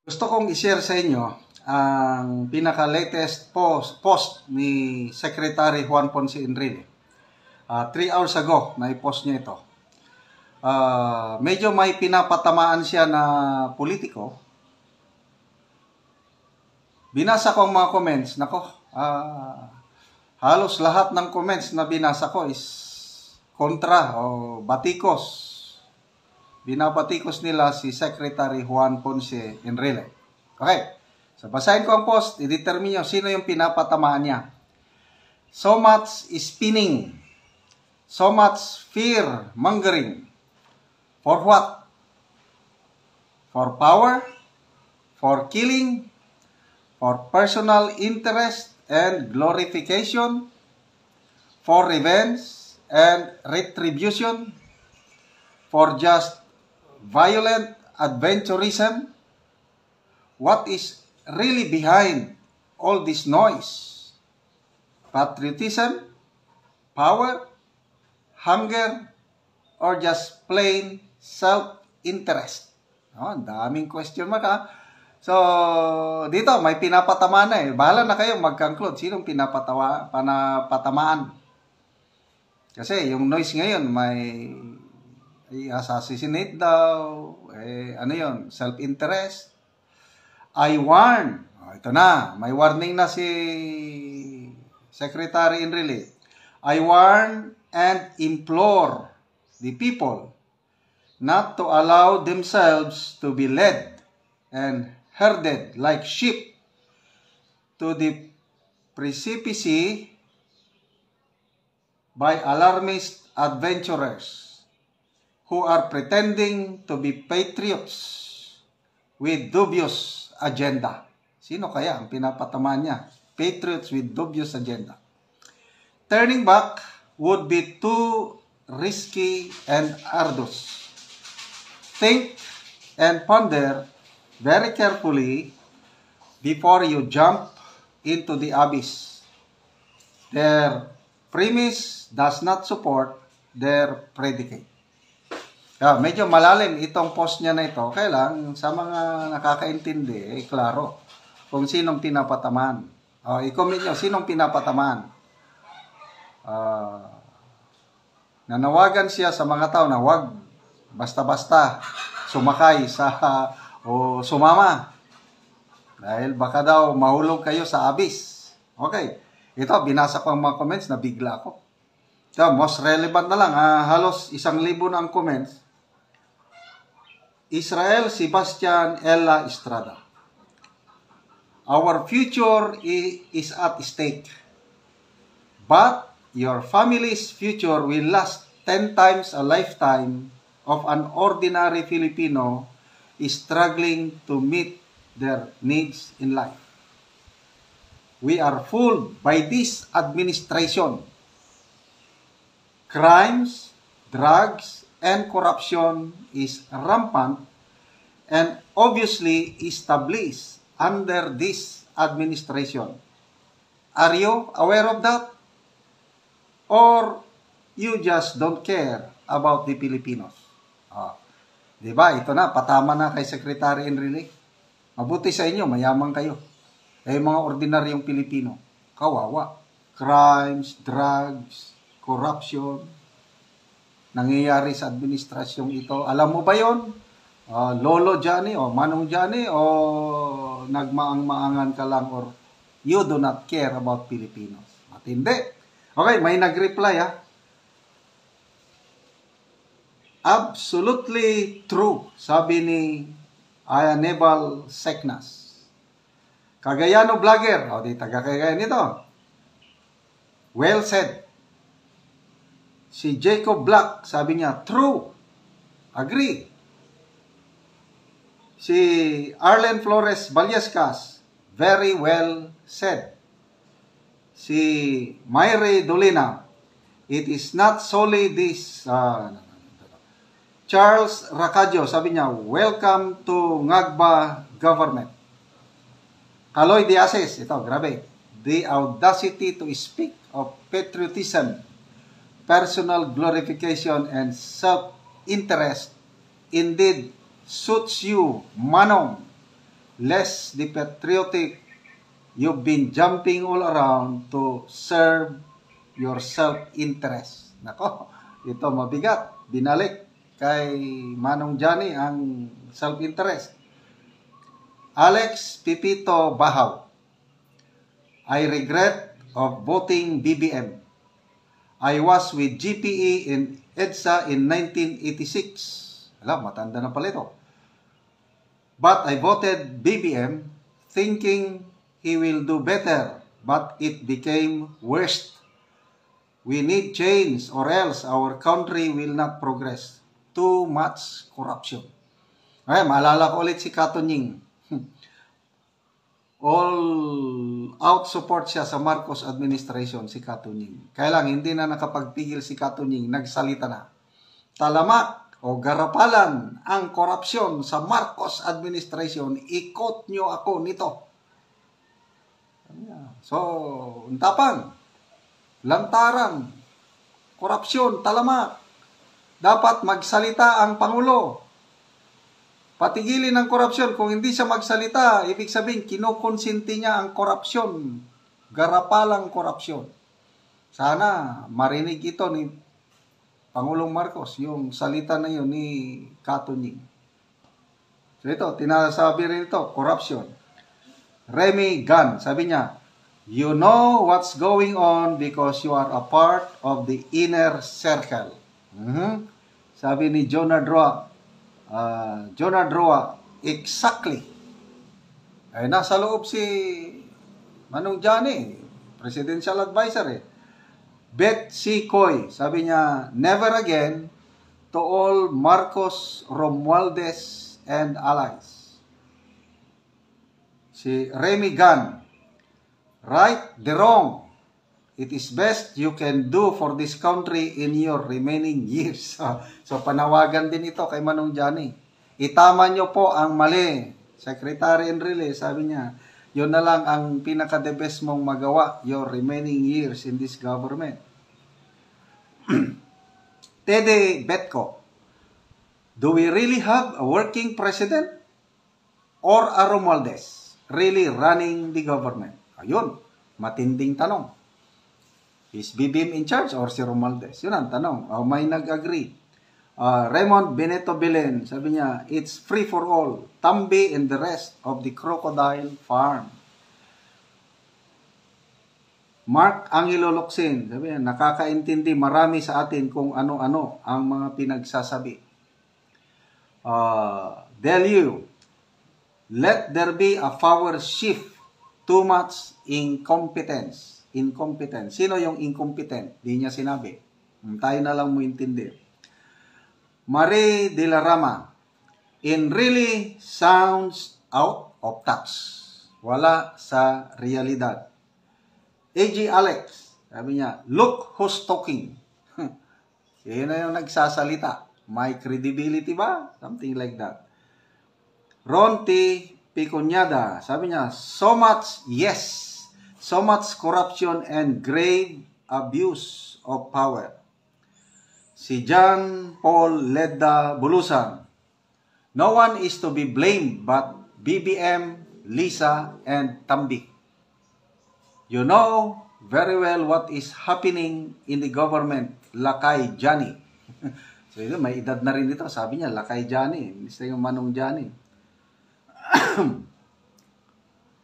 Gusto kong i-share sa inyo ang pinaka-latest post ni Secretary Juan Ponce Enrile. 3 hours ago na i-post niya ito. Medyo may pinapatamaan siya na politiko. Binasa ko ang mga comments. Nako, halos lahat ng comments na binasa ko is kontra o batikos. Binabatikos nila si Secretary Juan Ponce Enrile. Okay. So, basahin ko ang post. I-determine nyo sino yung pinapatamaan niya. So much spinning. So much fear-mongering. For what? For power? For killing? For personal interest and glorification? For revenge and retribution? For just violent adventurism? What is really behind all this noise? Patriotism? Power? Hunger? Or just plain self-interest? Ang daming question mark ha. So, dito may pinapatamaan na eh. Bahala na kayo mag-conclude. Sinong pinapatamaan? Kasi yung noise ngayon may assassinate daw, ano yun, self-interest. I warn. Ito na, may warning na si Secretary Enrile. I warn and implore the people not to allow themselves to be led and herded like sheep to the precipice by alarmist adventurers who are pretending to be patriots with dubious agenda. Sino kaya ang pinapatamaan niya? Patriots with dubious agenda. Turning back would be too risky and arduous. Think and ponder very carefully before you jump into the abyss. Their premise does not support their predicate. Medyo malalim itong post niya na ito. Kaya lang, sa mga nakakaintindi, klaro kung sinong pinapatamaan. I-comment nyo, sinong pinapatamaan. Nanawagan siya sa mga tao na huwag basta-basta sumakay o sumama. Dahil baka daw mahulog kayo sa abyss. Okay. Ito, binasa ko ang mga comments, nabigla ako. Ito, most relevant na lang. Halos 1,000 na ang comments. Israel Sebastian Ella Estrada. Our future is at stake. But your family's future will last 10 times a lifetime of an ordinary Filipino struggling to meet their needs in life. We are fooled by this administration. Crimes, drugs, and corruption is rampant and obviously established under this administration. Are you aware of that? Or you just don't care about the Filipinos? Diba? Ito na, patama na kay Secretary Enrile. Mabuti sa inyo, mayaman kayo. Mga ordinaryong Pilipino, kawawa. Crimes, drugs, corruption, nangyayari sa administrasyong ito. Alam mo ba yon? Lolo Johnny o Manong Johnny o nagmaang-maangan ka lang or you do not care about Filipinos? Matindi. Okay, may nag-reply ha. Absolutely true, sabi ni Ayanebal Seknas. Cagayano vlogger. Di taga-Cagayan ito. Well said. Si Jacob Black, sabi niya, true. Agree. Si Arlen Flores Vallescas, very well said. Si Mayre Dolina, it is not solely this. Charles Racadio, sabi niya, welcome to Ngagba government. Kaloy Diases, ito, grabe. The audacity to speak of patriotism, personal glorification, and self-interest indeed suits you, Manong. less the patriotic you've been jumping all around to serve your self-interest. Nako, ito mabigat. Binalik kay Manong Johnny ang self-interest. Alex Pipito Bahaw. I regret of voting BBM. I was with GPE in EDSA in 1986. Alam, matanda na pala ito. But I voted BBM thinking he will do better, but it became worse. We need change or else our country will not progress. Too much corruption. Ay, maalala ko ulit si Katunying. All out support siya sa Marcos administration, si Katunying. Kaya lang, hindi na nakapagpigil si Katunying, nagsalita na. Talamak o garapalan ang korupsyon sa Marcos administration, ikot nyo ako nito. So, untapang, lantaran, korupsyon, talamak. Dapat magsalita ang Pangulo. Patigilin ang korupsyon. Kung hindi siya magsalita, ibig sabihin, kinukonsinti niya ang korupsyon. Garapalang korupsyon. Sana marinig ito ni Pangulong Marcos, yung salita na yun ni Katunying. So ito, tinasabi rin ito, corruption. Remy Gan, sabi niya, you know what's going on because you are a part of the inner circle. Sabi ni Jonah Droa, exactly. Ay, nasa loob si Manong Johnny, presidential advisor eh. Beth C. Coy, sabi niya, never again to all Marcos Romualdez and allies. Si Remy Gan, right the wrong. It is best you can do for this country in your remaining years. So panawagan din ito kay Manong Johnny. Itama nyo po ang mali. Secretary Enrile, sabi niya, yun na lang ang pinaka-the best mong magawa your remaining years in this government. Tede Betko, do we really have a working president or a Romualdez really running the government? Ayun, matinding tanong. Is BBM in charge or si Romualdez? Yun ang tanong. May nag-agree. Raymond Beneto Belen, sabi niya, it's free for all. Tambi and the rest of the crocodile farm. Mark Angelo Locsin, sabi niya, nakakaintindi marami sa atin kung ano-ano ang mga pinagsasabi. Delu, let there be a power shift. Too much incompetence. Sino yung incompetent? Di niya sinabi. Tayo na lang mo intindi. Marie de la Rama, in really sounds out of touch. Wala sa realidad. A.G. Alex, sabi niya, look who's talking. Yun na yung nagsasalita. May credibility ba? Something like that. Ron T. Picuñada, sabi niya, so much, yes. So much corruption and grave abuse of power. Si John Paul Ledda Bulusan, no one is to be blamed but BBM, Lisa, and Tambi. You know very well what is happening in the government, Lakay Johnny. So yun, may edad na rin dito. Sabi niya, Lakay Johnny. Hindi yung Manong Johnny.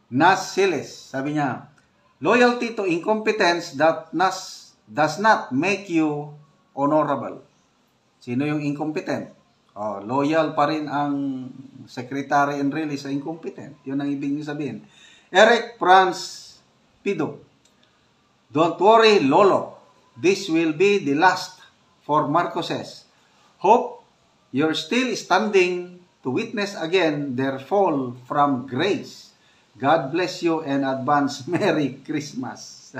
Nas Siles, sabi niya, loyalty to incompetence that does not make you honorable. Sino yung incompetent? Loyal pa rin ang Secretary Enrile sa incompetent. Yun ang ibig sabihin. Eric Franz Pido, don't worry, Lolo. This will be the last for Marcoses. Hope you're still standing to witness again their fall from grace. God bless you and advance Merry Christmas.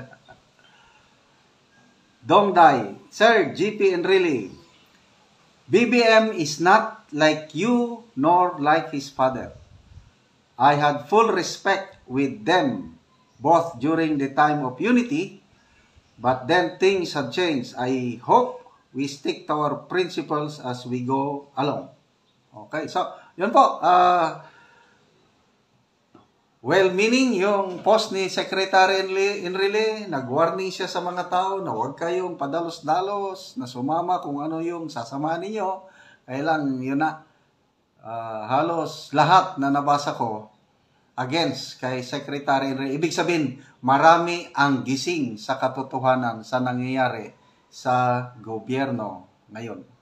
Dongday, Sir GP Enrile, BBM is not like you nor like his father. I had full respect with them both during the time of unity, but then things have changed. I hope we stick to our principles as we go along. Okay, so yun po. well-meaning yung post ni Secretary Enrile, nag-warning siya sa mga tao na huwag kayong padalos-dalos, na sumama kung ano yung sasamahan ninyo. Kaya lang, yun na, halos lahat na nabasa ko against kay Secretary Enrile. Ibig sabihin, marami ang gising sa katotohanan sa nangyayari sa gobyerno ngayon.